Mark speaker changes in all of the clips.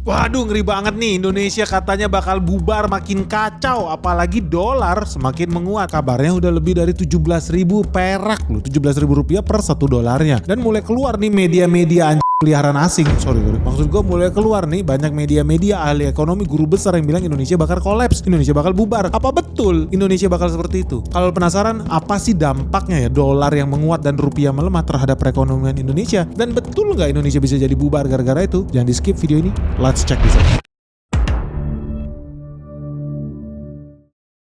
Speaker 1: Waduh, ngeri banget nih, Indonesia katanya bakal bubar, makin kacau, apalagi dolar semakin menguat. Kabarnya udah lebih dari 17.000 perak loh, 17.000 rupiah per 1 dolarnya. Dan mulai keluar nih media-media peliharaan asing, maksud gue mulai keluar nih banyak media-media ahli ekonomi, guru besar yang bilang Indonesia bakal kolaps, Indonesia bakal bubar. Apa betul Indonesia bakal seperti itu? Kalau penasaran apa sih dampaknya ya dolar yang menguat dan rupiah melemah terhadap perekonomian Indonesia? Dan betul nggak Indonesia bisa jadi bubar gara-gara itu? Jangan di skip video ini, let's check this out.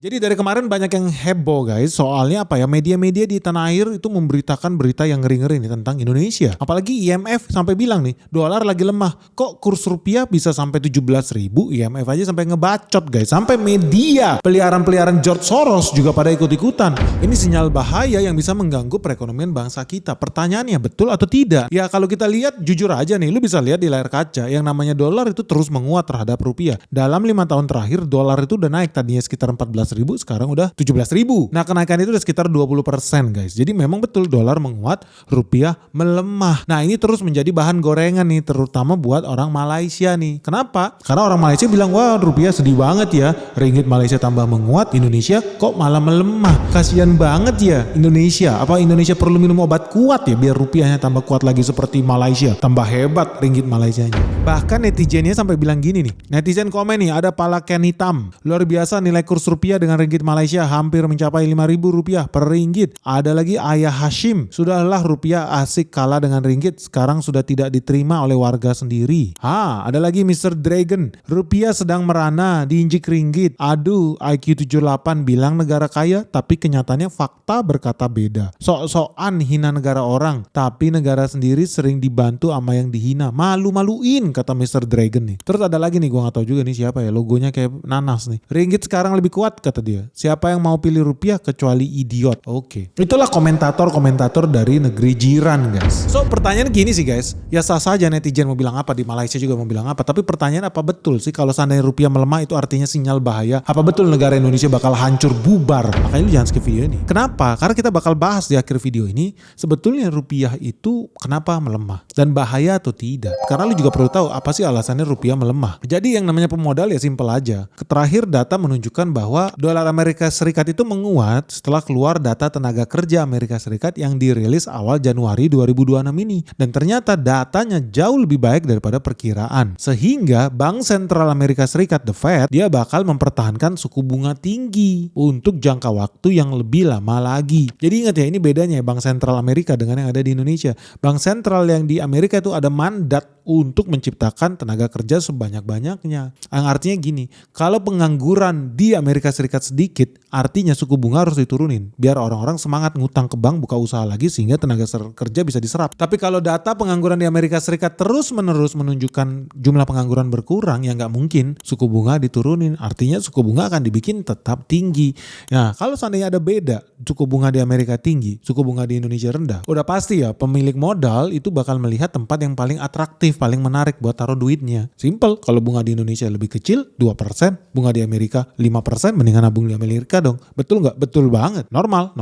Speaker 1: Jadi dari kemarin banyak yang heboh guys, soalnya apa ya, media-media di tanah air itu memberitakan berita yang ngeri-ngeri nih tentang Indonesia. Apalagi IMF sampai bilang nih, dolar lagi lemah, kok kurs rupiah bisa sampai 17.000, IMF aja sampai ngebacot guys. Sampai media peliharaan George Soros juga pada ikut-ikutan. Ini sinyal bahaya yang bisa mengganggu perekonomian bangsa kita. Pertanyaannya betul atau tidak? Ya kalau kita lihat jujur aja nih, lu bisa lihat di layar kaca yang namanya dolar itu terus menguat terhadap rupiah. Dalam 5 tahun terakhir dolar itu udah naik, tadinya sekitar 14.000, sekarang udah 17.000. Nah kenaikan itu udah sekitar 20% guys. Jadi memang betul dolar menguat, rupiah melemah. Nah ini terus menjadi bahan gorengan nih, terutama buat orang Malaysia nih. Kenapa? Karena orang Malaysia bilang, wah rupiah sedih banget ya, ringgit Malaysia tambah menguat, Indonesia kok malah melemah. Kasian banget ya Indonesia. Apa Indonesia perlu minum obat kuat ya biar rupiahnya tambah kuat lagi seperti Malaysia, tambah hebat ringgit Malaysianya. Bahkan netizennya sampai bilang gini nih, netizen komen nih, ada pala Ken hitam, luar biasa nilai kurs rupiah dengan ringgit Malaysia hampir mencapai 5.000 rupiah per ringgit. Ada lagi Ayah Hashim, sudahlah rupiah asik kalah dengan ringgit, sekarang sudah tidak diterima oleh warga sendiri. Ada lagi Mr. Dragon, rupiah sedang merana diinjik ringgit. Aduh, IQ 78 bilang negara kaya, tapi kenyataannya fakta berkata beda. Sok-sokan hina negara orang, tapi negara sendiri sering dibantu sama yang dihina. Malu-maluin kata Mr. Dragon nih. Terus ada lagi nih, gua gak tahu juga nih siapa ya, logonya kayak nanas nih. Ringgit sekarang lebih kuat kata dia. Siapa yang mau pilih rupiah kecuali idiot. Oke. Itulah komentator-komentator dari negeri jiran guys. So pertanyaan gini sih guys, ya sah saja netizen mau bilang apa, di Malaysia juga mau bilang apa, tapi pertanyaan apa betul sih kalau seandainya rupiah melemah itu artinya sinyal bahaya? Apa betul negara Indonesia bakal hancur bubar? Makanya lu jangan skip video ini. Kenapa? Karena kita bakal bahas di akhir video ini sebetulnya rupiah itu kenapa melemah dan bahaya atau tidak. Karena lu juga perlu tahu apa sih alasannya rupiah melemah. Jadi yang namanya pemodal ya simpel aja. Terakhir data menunjukkan bahwa dolar Amerika Serikat itu menguat setelah keluar data tenaga kerja Amerika Serikat yang dirilis awal Januari 2026 ini. Dan ternyata datanya jauh lebih baik daripada perkiraan. Sehingga Bank Sentral Amerika Serikat, The Fed, dia bakal mempertahankan suku bunga tinggi untuk jangka waktu yang lebih lama lagi. Jadi ingat ya, ini bedanya ya Bank Sentral Amerika dengan yang ada di Indonesia. Bank Sentral yang di Amerika itu ada mandat untuk menciptakan tenaga kerja sebanyak-banyaknya. Yang artinya gini, kalau pengangguran di Amerika Serikat sedikit, artinya suku bunga harus diturunin biar orang-orang semangat ngutang ke bank, buka usaha lagi sehingga tenaga kerja bisa diserap. Tapi kalau data pengangguran di Amerika Serikat terus-menerus menunjukkan jumlah pengangguran berkurang, ya nggak mungkin suku bunga diturunin. Artinya suku bunga akan dibikin tetap tinggi. Nah, kalau seandainya ada beda, suku bunga di Amerika tinggi, suku bunga di Indonesia rendah, udah pasti ya pemilik modal itu bakal melihat tempat yang paling atraktif, paling menarik buat taruh duitnya. Simple, kalau bunga di Indonesia lebih kecil 2%, bunga di Amerika 5%, mendingan nabung di Amerika dong. Betul nggak? Betul banget. Normal.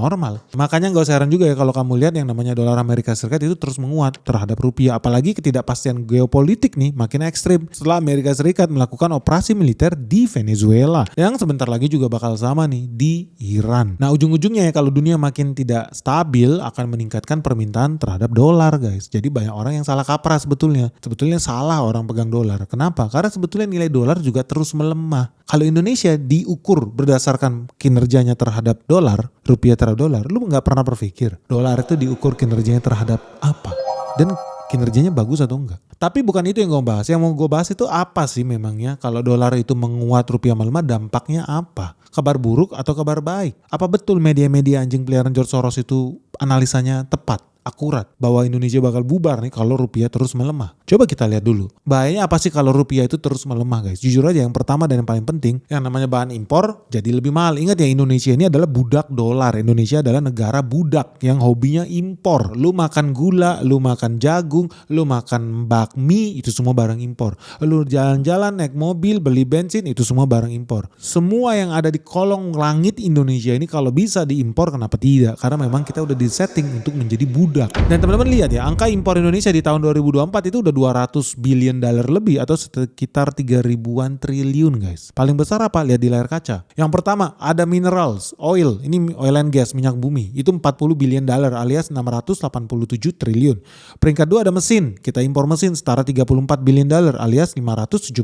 Speaker 1: Makanya nggak usah heran juga ya kalau kamu lihat yang namanya dolar Amerika Serikat itu terus menguat terhadap rupiah. Apalagi ketidakpastian geopolitik nih makin ekstrim setelah Amerika Serikat melakukan operasi militer di Venezuela, yang sebentar lagi juga bakal sama nih di Iran. Nah ujung-ujungnya ya kalau dunia makin tidak stabil akan meningkatkan permintaan terhadap dolar guys. Jadi banyak orang yang salah kaprah sebetulnya. Sebetulnya salah orang pegang dolar. Kenapa? Karena sebetulnya nilai dolar juga terus melemah. Kalau Indonesia diukur berdasarkan kinerjanya terhadap dolar, rupiah terhadap dolar, lu nggak pernah berpikir dolar itu diukur kinerjanya terhadap apa? Dan kinerjanya bagus atau enggak? Tapi bukan itu yang gue bahas. Yang mau gue bahas itu apa sih memangnya kalau dolar itu menguat, rupiah melemah, dampaknya apa? Kabar buruk atau kabar baik? Apa betul media-media anjing peliharaan George Soros itu analisanya tepat, akurat, bahwa Indonesia bakal bubar nih kalau rupiah terus melemah? Coba kita lihat dulu. Bahayanya apa sih kalau rupiah itu terus melemah guys? Jujur aja yang pertama dan yang paling penting, yang namanya bahan impor jadi lebih mahal. Ingat ya, Indonesia ini adalah budak dolar. Indonesia adalah negara budak yang hobinya impor. Lu makan gula, lu makan jagung, lu makan bakmi, itu semua barang impor. Lu jalan-jalan naik mobil, beli bensin, itu semua barang impor. Semua yang ada di kolong langit Indonesia ini kalau bisa diimpor, kenapa tidak? Karena memang kita udah disetting untuk menjadi budak budak. Dan teman-teman lihat ya, angka impor Indonesia di tahun 2024 itu udah 200 billion dollar lebih atau sekitar 3.000-an triliun guys. Paling besar apa? Lihat di layar kaca. Yang pertama ada minerals, oil, ini oil and gas, minyak bumi. Itu 40 billion dollar alias 687 triliun. Peringkat 2 ada mesin, kita impor mesin setara 34 billion dollar alias 574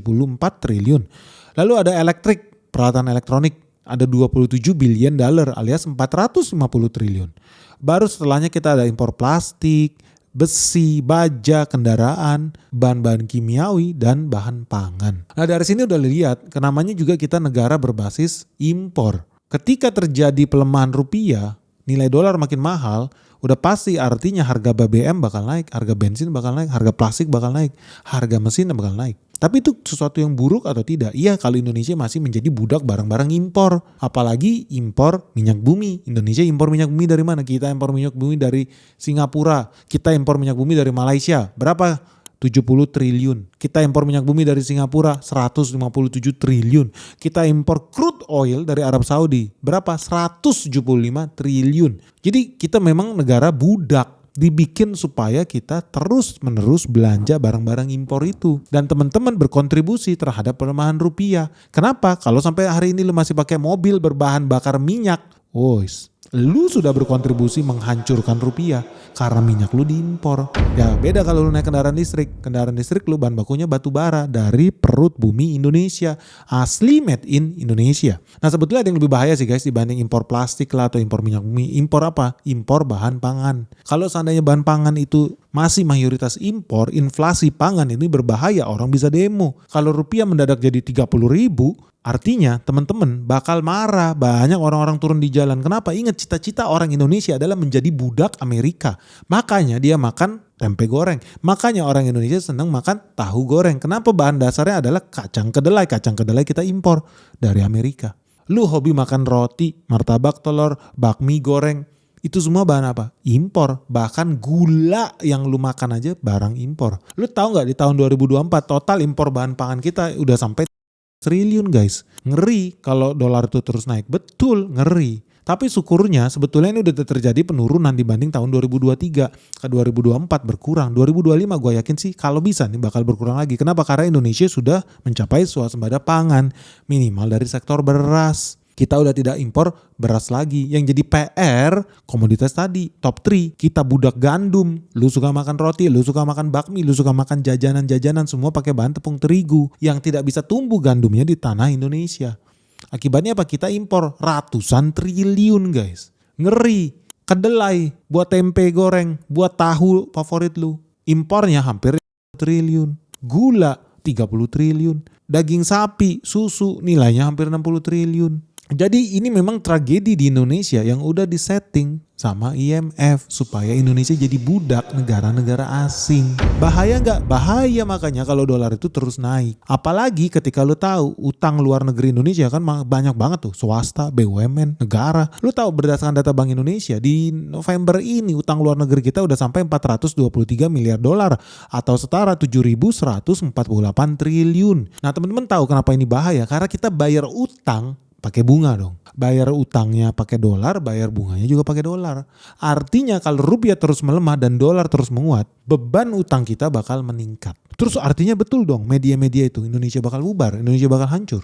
Speaker 1: triliun. Lalu ada elektrik, peralatan elektronik, ada 27 billion dollar alias 450 triliun. Baru setelahnya kita ada impor plastik, besi, baja, kendaraan, bahan-bahan kimiawi, dan bahan pangan. Nah dari sini udah lihat, namanya juga kita negara berbasis impor. Ketika terjadi pelemahan rupiah, nilai dolar makin mahal, udah pasti artinya harga BBM bakal naik, harga bensin bakal naik, harga plastik bakal naik, harga mesin bakal naik. Tapi itu sesuatu yang buruk atau tidak? Iya, kalau Indonesia masih menjadi budak barang-barang impor. Apalagi impor minyak bumi. Indonesia impor minyak bumi dari mana? Kita impor minyak bumi dari Singapura. Kita impor minyak bumi dari Malaysia. Berapa? 70 triliun. Kita impor minyak bumi dari Singapura 157 triliun. Kita impor crude oil dari Arab Saudi. Berapa? 175 triliun. Jadi kita memang negara budak. Dibikin supaya kita terus-menerus belanja barang-barang impor itu. Dan teman-teman berkontribusi terhadap pelemahan rupiah. Kenapa? Kalau sampai hari ini lu masih pakai mobil berbahan bakar minyak, lu sudah berkontribusi menghancurkan rupiah karena minyak lu diimpor. Ya beda kalau lu naik kendaraan listrik. Kendaraan listrik lu bahan bakunya batu bara dari perut bumi Indonesia. Asli made in Indonesia. Nah sebetulnya ada yang lebih bahaya sih guys dibanding impor plastik lah atau impor minyak bumi. Impor apa? Impor bahan pangan. Kalau seandainya bahan pangan itu masih mayoritas impor, inflasi pangan ini berbahaya, orang bisa demo. Kalau rupiah mendadak jadi 30.000, artinya teman-teman bakal marah, banyak orang-orang turun di jalan. Kenapa? Ingat cita-cita orang Indonesia adalah menjadi budak Amerika. Makanya dia makan tempe goreng. Makanya orang Indonesia senang makan tahu goreng. Kenapa? Bahan dasarnya adalah kacang kedelai. Kacang kedelai kita impor dari Amerika. Lu hobi makan roti, martabak telur, bakmi goreng. Itu semua bahan apa? Impor. Bahkan gula yang lu makan aja barang impor. Lu tahu nggak di tahun 2024 total impor bahan pangan kita udah sampai triliun guys. Ngeri kalau dolar itu terus naik. Betul, ngeri. Tapi syukurnya sebetulnya ini udah terjadi penurunan dibanding tahun 2023. Ke 2024 berkurang. 2025 gue yakin sih kalau bisa nih bakal berkurang lagi. Kenapa? Karena Indonesia sudah mencapai swasembada pangan. Minimal dari sektor beras. Kita udah tidak impor beras lagi. Yang jadi PR komoditas tadi. Top 3. Kita budak gandum. Lu suka makan roti, lu suka makan bakmi, lu suka makan jajanan-jajanan. Semua pakai bahan tepung terigu. Yang tidak bisa tumbuh gandumnya di tanah Indonesia. Akibatnya apa? Kita impor ratusan triliun guys. Ngeri. Kedelai buat tempe goreng, buat tahu favorit lu. Impornya hampir triliun. Gula 30 triliun. Daging sapi, susu nilainya hampir 60 triliun. Jadi ini memang tragedi di Indonesia yang udah disetting sama IMF supaya Indonesia jadi budak negara-negara asing. Bahaya nggak? Bahaya makanya kalau dolar itu terus naik. Apalagi ketika lu tahu utang luar negeri Indonesia kan banyak banget tuh, swasta, BUMN, negara. Lu tahu berdasarkan data Bank Indonesia di November ini utang luar negeri kita udah sampai 423 miliar dolar atau setara 7.148 triliun. Nah teman-teman tahu kenapa ini bahaya? Karena kita bayar utang pakai bunga dong. Bayar utangnya pakai dolar, bayar bunganya juga pakai dolar. Artinya kalau rupiah terus melemah dan dolar terus menguat, beban utang kita bakal meningkat. Terus artinya betul dong media-media itu Indonesia bakal bubar, Indonesia bakal hancur.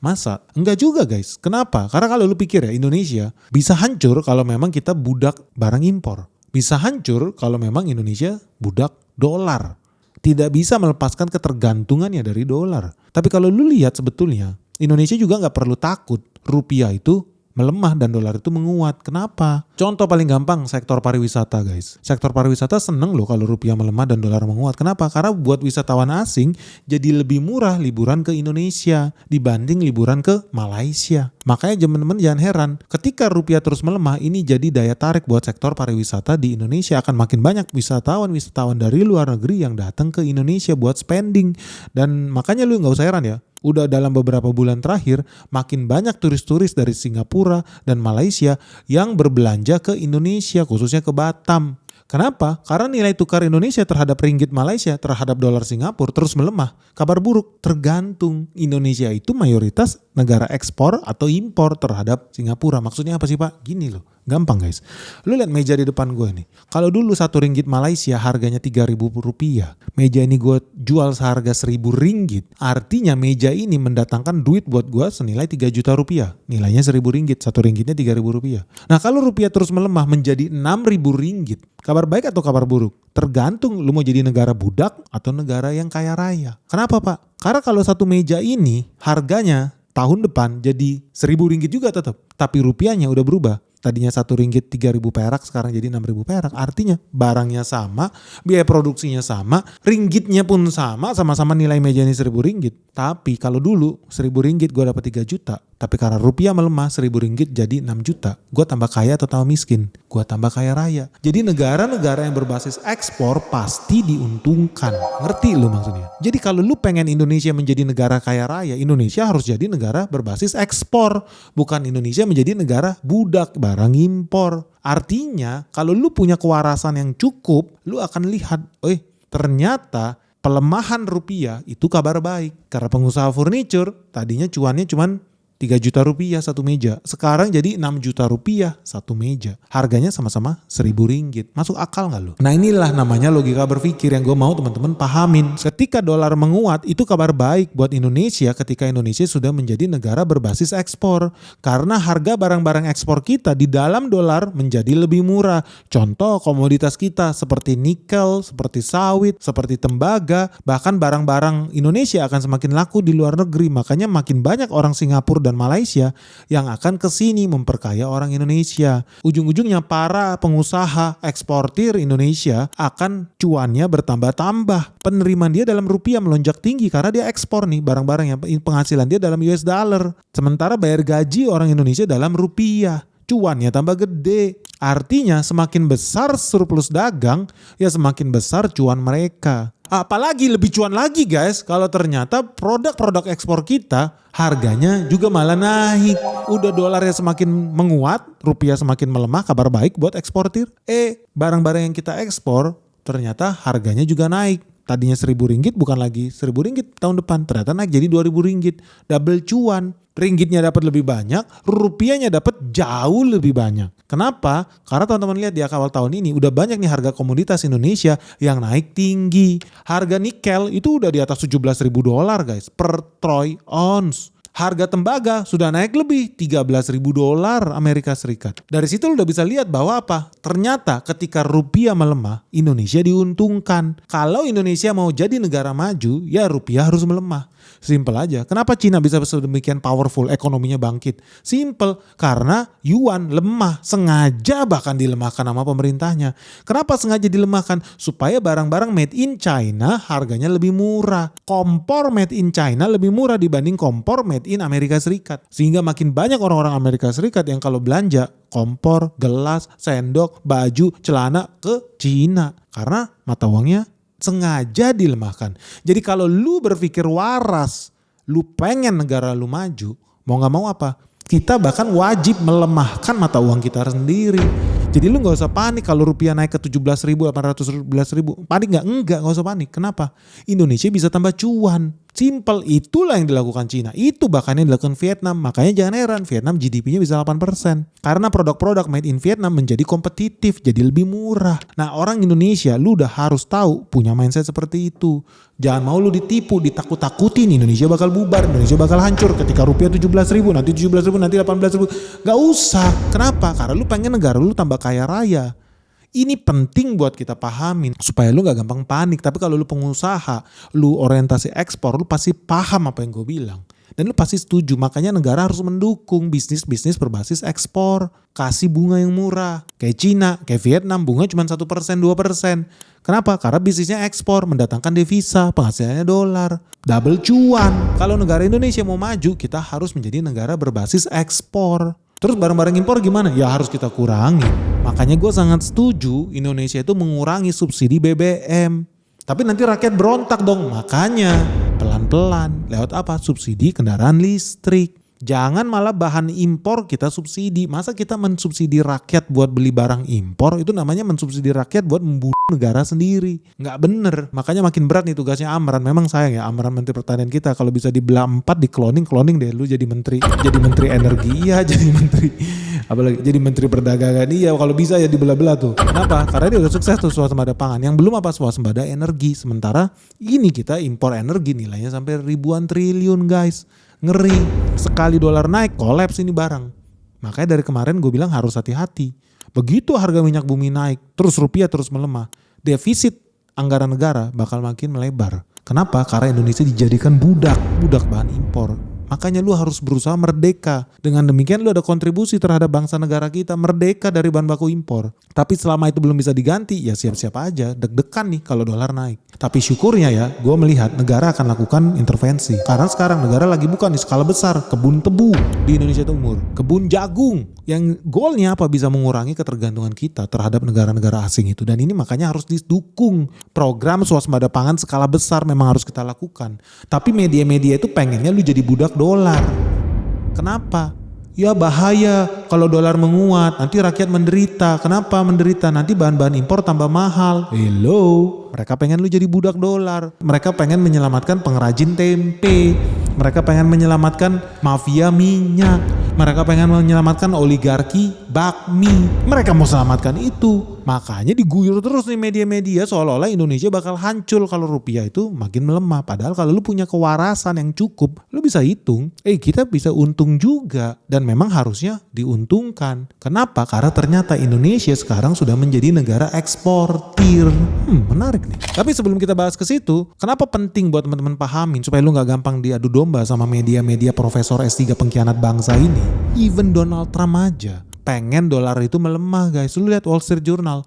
Speaker 1: Masa? Enggak juga guys. Kenapa? Karena kalau lu pikir ya Indonesia bisa hancur kalau memang kita budak barang impor. Bisa hancur kalau memang Indonesia budak dolar. Tidak bisa melepaskan ketergantungannya dari dolar. Tapi kalau lu lihat sebetulnya Indonesia juga nggak perlu takut rupiah itu melemah dan dolar itu menguat. Kenapa? Contoh paling gampang sektor pariwisata guys. Sektor pariwisata seneng loh kalau rupiah melemah dan dolar menguat. Kenapa? Karena buat wisatawan asing jadi lebih murah liburan ke Indonesia dibanding liburan ke Malaysia. Makanya teman-teman jangan heran ketika rupiah terus melemah ini jadi daya tarik buat sektor pariwisata di Indonesia. Akan makin banyak wisatawan dari luar negeri yang datang ke Indonesia buat spending. Dan makanya lu nggak usah heran ya. Udah dalam beberapa bulan terakhir makin banyak turis-turis dari Singapura dan Malaysia yang berbelanja ke Indonesia khususnya ke Batam. Kenapa? Karena nilai tukar Indonesia terhadap ringgit Malaysia terhadap dolar Singapura terus melemah. Kabar buruk, tergantung. Indonesia itu mayoritas negara ekspor atau impor terhadap Singapura. Maksudnya apa sih Pak? Gini loh. Gampang guys. Lu lihat meja di depan gue nih. Kalau dulu 1 ringgit Malaysia harganya 3.000 rupiah. Meja ini gue jual seharga 1.000 ringgit. Artinya meja ini mendatangkan duit buat gue senilai 3 juta rupiah. Nilainya 1.000 ringgit. 1 ringgitnya 3.000 rupiah. Nah kalau rupiah terus melemah menjadi 6.000 ringgit. Kabar baik atau kabar buruk? Tergantung lu mau jadi negara budak atau negara yang kaya raya. Kenapa Pak? Karena kalau satu meja ini harganya tahun depan jadi 1.000 ringgit juga tetap. Tapi rupiahnya udah berubah. Tadinya 1 ringgit 3.000 perak, sekarang jadi 6.000 perak. Artinya barangnya sama, biaya produksinya sama, ringgitnya pun sama, sama-sama nilai meja ini 1.000 ringgit. Tapi kalau dulu 1.000 ringgit gue dapat 3 juta. Tapi karena rupiah melemah 1.000 ringgit jadi 6 juta. Gue tambah kaya atau tambah miskin? Gue tambah kaya raya. Jadi negara-negara yang berbasis ekspor pasti diuntungkan. Ngerti lu maksudnya? Jadi kalau lu pengen Indonesia menjadi negara kaya raya, Indonesia harus jadi negara berbasis ekspor. Bukan Indonesia menjadi negara budak barang impor. Artinya kalau lu punya kewarasan yang cukup, lu akan lihat, ternyata pelemahan rupiah itu kabar baik. Karena pengusaha furniture tadinya cuannya cuman 3 juta rupiah satu meja. Sekarang jadi 6 juta rupiah satu meja. Harganya sama-sama 1.000 ringgit. Masuk akal gak lu? Nah inilah namanya logika berpikir yang gue mau teman-teman pahamin. Ketika dolar menguat itu kabar baik buat Indonesia ketika Indonesia sudah menjadi negara berbasis ekspor. Karena harga barang-barang ekspor kita di dalam dolar menjadi lebih murah. Contoh komoditas kita seperti nikel, seperti sawit, seperti tembaga. Bahkan barang-barang Indonesia akan semakin laku di luar negeri. Makanya makin banyak orang Singapura dan Malaysia yang akan ke sini memperkaya orang Indonesia. Ujung-ujungnya para pengusaha eksportir Indonesia akan cuannya bertambah-tambah. Penerimaan dia dalam rupiah melonjak tinggi karena dia ekspor nih barang-barang yang penghasilan dia dalam US dollar. Sementara bayar gaji orang Indonesia dalam rupiah. Cuannya tambah gede. Artinya semakin besar surplus dagang, ya semakin besar cuan mereka. Apalagi lebih cuan lagi guys, kalau ternyata produk-produk ekspor kita harganya juga malah naik. Udah dolarnya semakin menguat, rupiah semakin melemah, kabar baik buat eksportir. Barang-barang yang kita ekspor ternyata harganya juga naik. Tadinya 1.000 ringgit bukan lagi 1.000 ringgit tahun depan, ternyata naik jadi 2.000 ringgit. Double cuan. Ringgitnya dapat lebih banyak, rupiahnya dapat jauh lebih banyak. Kenapa? Karena teman-teman lihat di awal tahun ini udah banyak nih harga komoditas Indonesia yang naik tinggi. Harga nikel itu udah di atas 17.000 dolar guys per troy ounce. Harga tembaga sudah naik lebih 13.000 dolar Amerika Serikat. Dari situ lu udah bisa lihat bahwa apa? Ternyata ketika rupiah melemah, Indonesia diuntungkan. Kalau Indonesia mau jadi negara maju, ya rupiah harus melemah. Simple aja. Kenapa Cina bisa sedemikian powerful, ekonominya bangkit? Simple, karena yuan lemah, sengaja bahkan dilemahkan sama pemerintahnya. Kenapa sengaja dilemahkan? Supaya barang-barang made in China harganya lebih murah. Kompor made in China lebih murah dibanding kompor made in Amerika Serikat. Sehingga makin banyak orang-orang Amerika Serikat yang kalau belanja kompor, gelas, sendok, baju, celana ke Cina. Karena mata uangnya sengaja dilemahkan. Jadi kalau lu berpikir waras, lu pengen negara lu maju, mau gak mau apa? Kita bahkan wajib melemahkan mata uang kita sendiri. Jadi lu gak usah panik kalau rupiah naik ke 17.000, 811.000. Panik gak? Enggak usah panik. Kenapa? Indonesia bisa tambah cuan. Simple, itulah yang dilakukan Cina. Itu bahkan yang dilakukan Vietnam. Makanya jangan heran Vietnam GDP-nya bisa 8%. Karena produk-produk made in Vietnam menjadi kompetitif, jadi lebih murah. Nah orang Indonesia lu udah harus tahu punya mindset seperti itu. Jangan mau lu ditipu, ditakut-takutin Indonesia bakal bubar, Indonesia bakal hancur ketika rupiah 17.000, nanti 17.000, nanti 18.000. Gak usah. Kenapa? Karena lu pengen negara lu tambah kaya raya. Ini penting buat kita pahamin supaya lu gak gampang panik. Tapi kalau lu pengusaha, lu orientasi ekspor, lu pasti paham apa yang gue bilang. Dan lu pasti setuju. Makanya negara harus mendukung bisnis-bisnis berbasis ekspor. Kasih bunga yang murah. Kayak Cina, kayak Vietnam, bunga cuma 1%, 2%. Kenapa? Karena bisnisnya ekspor, mendatangkan devisa, penghasilannya dolar. Double cuan. Kalau negara Indonesia mau maju, kita harus menjadi negara berbasis ekspor. Terus barang-barang impor gimana? Ya harus kita kurangi. Makanya gue sangat setuju Indonesia itu mengurangi subsidi BBM. Tapi nanti rakyat berontak dong. Makanya pelan-pelan. Lewat apa? Subsidi kendaraan listrik. Jangan malah bahan impor kita subsidi. Masa kita mensubsidi rakyat buat beli barang impor? Itu namanya mensubsidi rakyat buat membunuh negara sendiri. Nggak bener. Makanya makin berat nih tugasnya Amran. Memang sayang ya Amran Menteri Pertanian kita. Kalau bisa dibelah 4 di cloning deh lu jadi menteri. Jadi menteri energi ya. Jadi menteri Apalagi jadi menteri perdagangan, iya kalau bisa ya dibelah-belah tuh. Kenapa? Karena dia udah sukses tuh swasembada pangan. Yang belum apa swasembada energi. Sementara ini kita impor energi nilainya sampai ribuan triliun guys. Ngeri. Sekali dolar naik kolaps ini barang. Makanya dari kemarin gue bilang harus hati-hati. Begitu harga minyak bumi naik, terus rupiah terus melemah, defisit anggaran negara bakal makin melebar. Kenapa? Karena Indonesia dijadikan budak bahan impor. Makanya lu harus berusaha merdeka. Dengan demikian lu ada kontribusi terhadap bangsa negara kita, merdeka dari bahan baku impor. Tapi selama itu belum bisa diganti, ya siap-siap aja. Deg-degan nih kalau dolar naik. Tapi syukurnya ya, gue melihat negara akan lakukan intervensi. Karena sekarang negara lagi bukan di skala besar, kebun tebu di Indonesia Timur, kebun jagung. Yang goalnya apa? Bisa mengurangi ketergantungan kita terhadap negara-negara asing itu. Dan ini makanya harus didukung. Program swasembada pangan skala besar memang harus kita lakukan. Tapi media-media itu pengennya lu jadi budak dolar. Kenapa? Ya bahaya kalau dolar menguat, nanti rakyat menderita. Kenapa menderita? Nanti bahan-bahan impor tambah mahal. Hello. Mereka pengen lu jadi budak dolar. Mereka pengen menyelamatkan pengrajin tempe. Mereka pengen menyelamatkan mafia minyak. Mereka pengen menyelamatkan oligarki bakmi. Mereka mau selamatkan itu. Makanya diguyur terus nih media-media seolah-olah Indonesia bakal hancur kalau rupiah itu makin melemah. Padahal kalau lu punya kewarasan yang cukup, lu bisa hitung, kita bisa untung juga. Dan memang harusnya diuntungkan. Kenapa? Karena ternyata Indonesia sekarang sudah menjadi negara eksportir. Menarik nih. Tapi sebelum kita bahas ke situ, kenapa penting buat teman-teman pahamin supaya lu gak gampang diadu domba sama media-media profesor S3 pengkhianat bangsa ini. Even Donald Trump aja pengen dolar itu melemah guys. Lu lihat Wall Street Journal.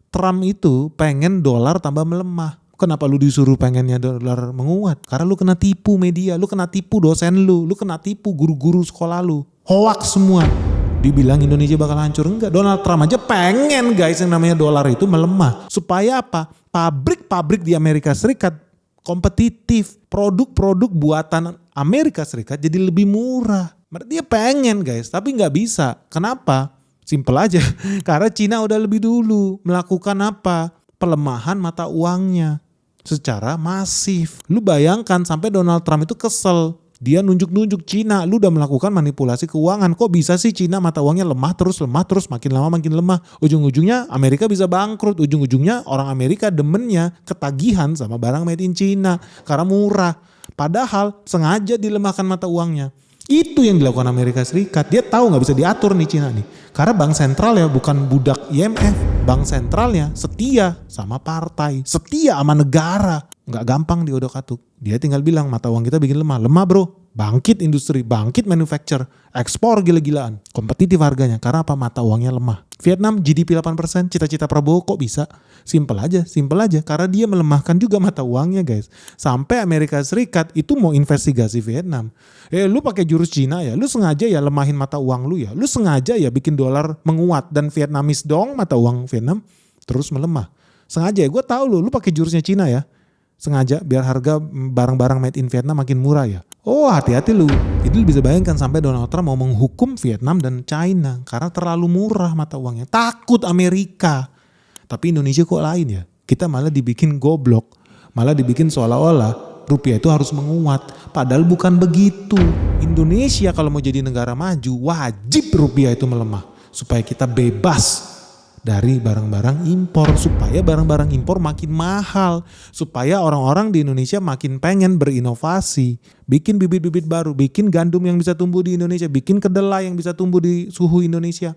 Speaker 1: Trump itu pengen dolar tambah melemah. Kenapa lu disuruh pengennya dolar menguat? Karena lu kena tipu media, lu kena tipu dosen lu kena tipu guru-guru sekolah lu. Hoax semua. Dibilang Indonesia bakal hancur. Enggak, Donald Trump aja pengen guys yang namanya dolar itu melemah. Supaya apa? Pabrik-pabrik di Amerika Serikat kompetitif. Produk-produk buatan Amerika Serikat jadi lebih murah. Dia pengen guys, tapi nggak bisa. Kenapa? Simpel aja. Karena Cina udah lebih dulu melakukan apa? Pelemahan mata uangnya secara masif. Lu bayangkan sampai Donald Trump itu kesel. Dia nunjuk-nunjuk Cina, lu udah melakukan manipulasi keuangan. Kok bisa sih Cina mata uangnya lemah terus makin lama makin lemah. Ujung-ujungnya Amerika bisa bangkrut. Ujung-ujungnya orang Amerika demennya ketagihan sama barang made in China karena murah. Padahal sengaja dilemahkan mata uangnya. Itu yang dilakukan Amerika Serikat. Dia tahu gak bisa diatur nih Cina nih. Karena bank sentral ya bukan budak IMF. Bank sentralnya setia sama partai. Setia sama negara. Gak gampang diodak-atik. Dia tinggal bilang mata uang kita bikin lemah. Lemah bro. Bangkit industri. Bangkit manufacture. Ekspor gila-gilaan. Kompetitif harganya. Karena apa? Mata uangnya lemah. Vietnam GDP 8%. Cita-cita Prabowo kok bisa? Simpel aja. Karena dia melemahkan juga mata uangnya guys. Sampai Amerika Serikat itu mau investigasi Vietnam. Lu pakai jurus Cina ya. Lu sengaja ya lemahin mata uang lu ya. Lu sengaja ya bikin dolar menguat. Dan Vietnamese dong mata uang Vietnam terus melemah. Sengaja ya. Gue tahu lu pakai jurusnya Cina ya. Sengaja biar harga barang-barang made in Vietnam makin murah ya. Oh hati-hati lu. Jadi lu bisa bayangkan sampai Donald Trump mau menghukum Vietnam dan China. Karena terlalu murah mata uangnya. Takut Amerika. Tapi Indonesia kok lain ya. Kita malah dibikin goblok. Malah dibikin seolah-olah rupiah itu harus menguat. Padahal bukan begitu. Indonesia kalau mau jadi negara maju wajib rupiah itu melemah. Supaya kita bebas dari barang-barang impor. Supaya barang-barang impor makin mahal. Supaya orang-orang di Indonesia makin pengen berinovasi. Bikin bibit-bibit baru. Bikin gandum yang bisa tumbuh di Indonesia. Bikin kedelai yang bisa tumbuh di suhu Indonesia.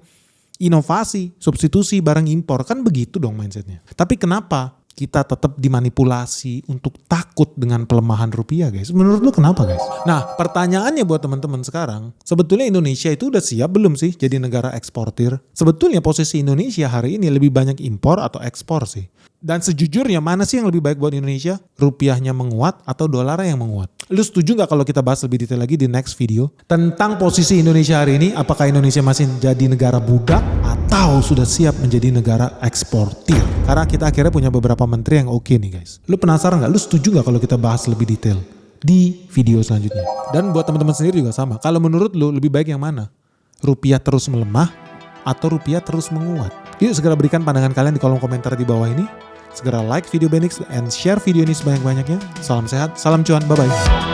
Speaker 1: Inovasi, substitusi barang impor. Kan begitu dong mindsetnya. Tapi kenapa kita tetap dimanipulasi untuk takut dengan pelemahan rupiah guys? Menurut lu kenapa guys? Nah pertanyaannya buat teman-teman sekarang, sebetulnya Indonesia itu udah siap belum sih jadi negara eksportir? Sebetulnya posisi Indonesia hari ini lebih banyak impor atau ekspor sih? Dan sejujurnya mana sih yang lebih baik buat Indonesia? Rupiahnya menguat atau dolarnya yang menguat? Lu setuju gak kalau kita bahas lebih detail lagi di next video? Tentang posisi Indonesia hari ini, apakah Indonesia masih jadi negara budak atau sudah siap menjadi negara eksportir? Karena kita akhirnya punya beberapa menteri yang oke nih guys. Lu penasaran gak? Lu setuju gak kalau kita bahas lebih detail di video selanjutnya? Dan buat teman-teman sendiri juga sama. Kalau menurut lu lebih baik yang mana? Rupiah terus melemah atau rupiah terus menguat? Yuk segera berikan pandangan kalian di kolom komentar di bawah ini. Segera like video Benix and share video ini sebanyak-banyaknya. Salam sehat, salam cuan, bye-bye.